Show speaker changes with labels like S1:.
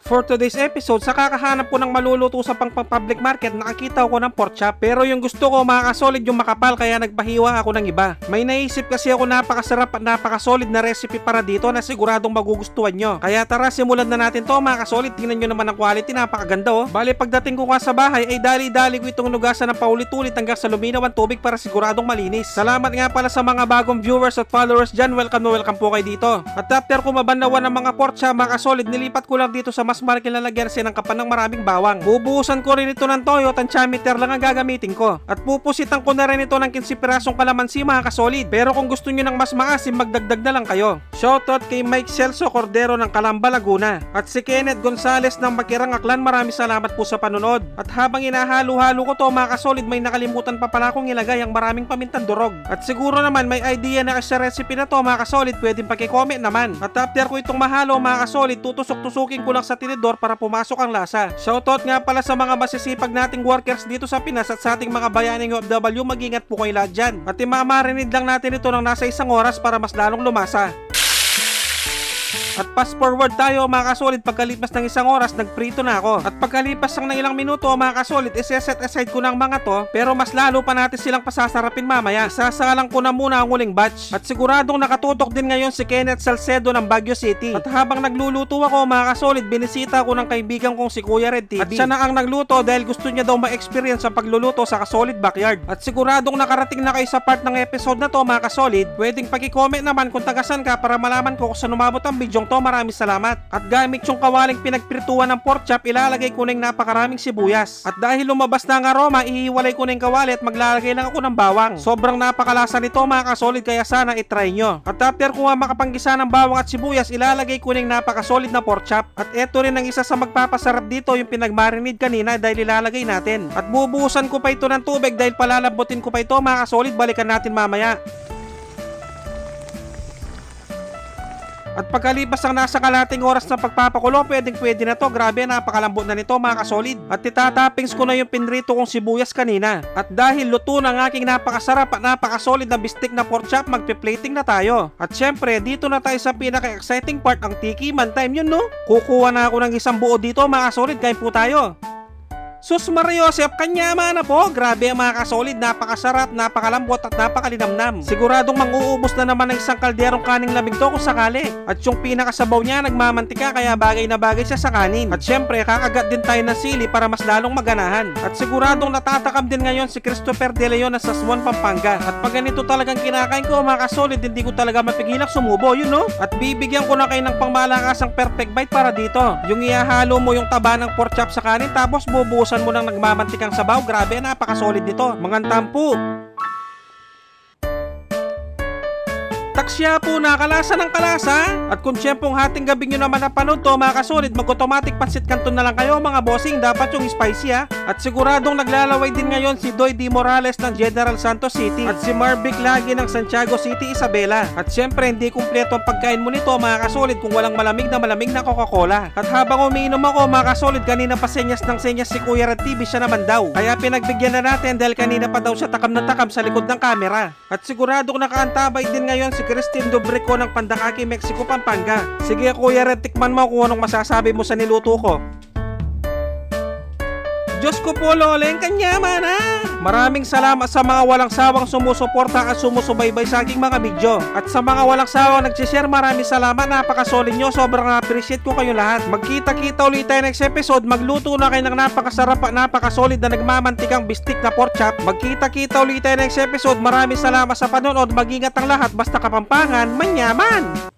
S1: For today's episode, sa kakahanap ko ng maluluto sa pang-public market, nakakita ko ng pork chop. Pero yung gusto ko mga kasolid yung makapal, kaya nagpahiwa ako ng iba. May naisip kasi ako napakasarap at napakasolid na recipe para dito na siguradong magugustuhan nyo. Kaya tara, simulan na natin to mga kasolid. Tingnan nyo naman ang quality, napakaganda oh. Bali pagdating ko nga sa bahay ay dali-dali ko itong nugasan ng paulit-ulit hanggang sa luminaw ang tubig para siguradong malinis. Salamat nga pala sa mga bagong viewers at followers dyan. Welcome na welcome po kayo dito. At after ko mabanawan ng mga pork chop mga kasolid, nilipat ko lang dito sa mas malaki na lagyan ng kapan ng maraming bawang. Bubuhusan ko rin ito ng toyo, tansyameter lang ang gagamitin ko. At pupusitan ko na rin ito ng 15 pirasong kalamansi mga kasolid. Pero kung gusto nyo ng mas maasim, magdagdag na lang kayo. Shoutout kay Mike Celso Cordero ng Calamba, Laguna. At si Kenneth Gonzales ng Makirang Aklan, maraming salamat po sa panunod. At habang inahalo-halo ko to mga kasolid, may nakalimutan pa pala akong ilagay ang maraming pamintang durog. At siguro naman may idea na sa recipe na to mga kasolid, pwedeng paki-comment naman. At after ko itong mahalo mga kasolid, tutusok-tusukin ko lang sa tinidor para pumasok ang lasa. Shoutout nga pala sa mga masisipag nating workers dito sa Pinas at sa ating mga bayaning OFW, mag-ingat po kayo lahat dyan. At imamarinid lang natin ito ng nasa 1 oras para mas lalong lumasa. At fast forward tayo mga kasolid, pagkalipas ng 1 oras, nagprito na ako. At pagkalipas ng ilang minuto mga kasolid, iseset aside ko ng mga to, pero mas lalo pa natin silang pasasarapin mamaya. Isasalang ko na muna ang uling batch. At siguradong nakatutok din ngayon si Kenneth Salcedo ng Baguio City. At habang nagluluto ako mga kasolid, binisita ko ng kaibigan kong si Kuya Red TV. At siya na ang nagluto dahil gusto niya daw ma-experience ang pagluluto sa Kasolid Backyard. At siguradong nakarating na kayo sa part ng episode na to mga kasolid, pwedeng paki-comment naman kung tagasan ka para malaman ko kung saan umabot ang video to. Maraming salamat. At gamit yung kawaling pinagprituan ng pork chop, ilalagay ko ng napakaraming sibuyas. At dahil lumabas na ang aroma, ihiwalay ko ng kawali at maglalagay lang ako ng bawang. Sobrang napakalasa nito mga kasolid, kaya sana itry nyo. At after ko nga makapanggisa ng bawang at sibuyas, ilalagay ko ng napakasolid na pork chop. At eto rin ang isa sa magpapasarap dito, yung pinagmarinade kanina dahil ilalagay natin. At bubuhusan ko pa ito ng tubig dahil palalabotin ko pa ito mga kasolid, balikan natin mamaya. At pagkalipas ng nasa kalating oras ng pagpapakulo, pwede na to. Grabe, napakalambot na nito mga kasolid. At itatappings ko na yung pinrito kong sibuyas kanina. At dahil luto na ang aking napakasarap at napakasolid na bistik na pork chop, magpe-plating na tayo. At syempre, dito na tayo sa pinaka-exciting part, ang tikiman time yun no. Kukuha na ako ng isang buo dito mga kasolid, kain po tayo. Sus Mariosep, kanyama na po. Grabe ang mga kasolid, napakasarap, napakalambot at napakalinamnam. Siguradong manguubos na naman ng isang kalderong kaning lamig to kung sakali. At yung pinakasabaw niya nagmamantika, kaya bagay na bagay siya sa kanin. At syempre kakagat din tayo ng sili para mas lalong maganahan. At siguradong natatakam din ngayon si Christopher De Leon na sa Swan, Pampanga. At pag ganito talagang kinakain ko mga kasolid, hindi ko talaga mapigilang sumubo, yun no. At bibigyan ko na kayo ng pangmalakasang perfect bite para dito. Yung ihahalo mo yung taba ng pork chop sa kanin, tapos bubuhusan mo ng nagmamantikang sabaw. Grabe, napakasolid nito. Mga tampo. Taksya po na kalasa ng kalasa. At kung siyempong hating gabi nyo naman napanood to mga kasolid, mag-automatic pansit canton na lang kayo mga bossing. Dapat yung spicy ha. At siguradong naglalaway din ngayon si Doy D. Morales ng General Santos City. At si Marvic Lagi ng Santiago City, Isabela. At syempre hindi kumpleto ang pagkain mo nito mga kasolid kung walang malamig na Coca-Cola. At habang umiinom ako mga kasolid, kanina pa senyas si Kuya Red TV, siya naman daw. Kaya pinagbigyan na natin dahil kanina pa daw siya takam na takam sa likod ng camera. At siguradong nakaantabay din ngayon si Christine Dobrico ng Pandakaki, Mexico, Pampanga. Sige Kuya Red, tikman mo kung anong masasabi mo sa niluto ko. Diyos ko po loleng, kanyama na! Maraming salamat sa mga walang sawang sumusuporta at sumusubaybay sa aking mga video. At sa mga walang sawang nagsishare, maraming salamat, napakasolid nyo, sobrang appreciate ko kayo lahat. Magkita-kita ulit tayo next episode, magluto na kayo ng napakasarap at napakasolid na nagmamantikang bistik na pork chop. Magkita-kita ulit tayo next episode, maraming salamat sa panonood, mag-ingat ang lahat, basta Kapampangan, manyaman!